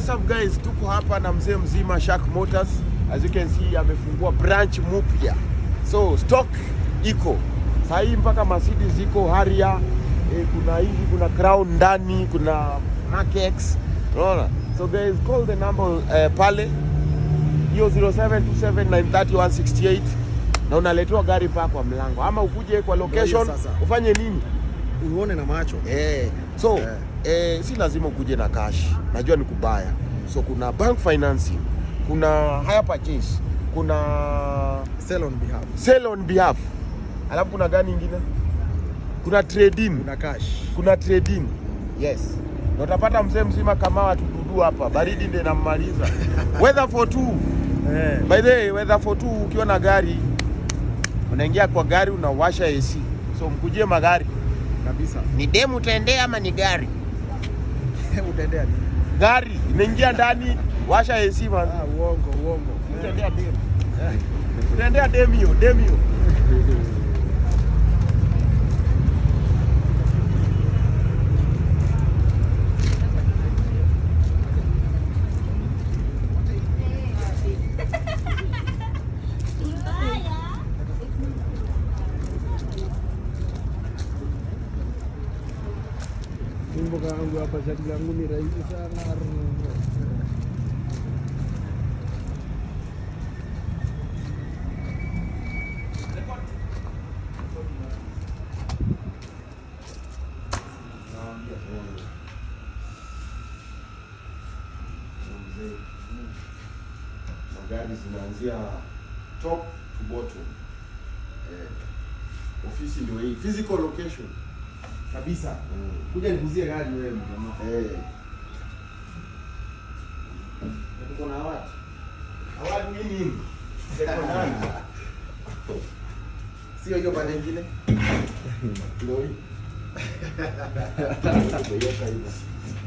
what's up guys? Tuko hapa na mzee mzima Shark Motors. As you can see, amefungua branch mpya. So stock iko. Sasa hii mpaka Mercedes iko, Harrier, kuna hivi, kuna Crown ndani, kuna Max. Unaona? So guys, call the number pale. Hiyo 0727930168 na unaletewa gari pa kwa mlango. Ama ukuje kwa location ufanye nini? Uone na macho. So si lazima ukuje na cash. Najua ni kubaya. So kuna bank financing, kuna hire purchase, kuna sell on behalf. Alafu kuna gani ingine? Kuna trading, kuna cash. Kuna trading. Yes. Na utapata mzee mzima kama watududu hapa. Baridi ndio inamaliza. Weather for two. By the way, weather for two, ukiwa na gari unaingia kwa gari unawasha AC. So mkujie magari kabisa. Ni demu utaendea ama ni gari? Utaendea nini? Gari inaingia ndani, washa AC man. Uongo. Utaendea demu. Utaendea demio. Kumbuka yangu hapa shati langu ni rahisi sana. Magari zinaanzia top to bottom. Ofisi ndio hii, physical location Kabisa. Kuja nikuzie gari wewe mjamaa. Tuko na award. Award nini? Sekondari. Sio hiyo pande nyingine. Ndio hii.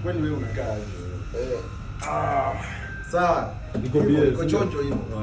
Kwani wewe unakaa? Sawa. Niko chonjo hivyo.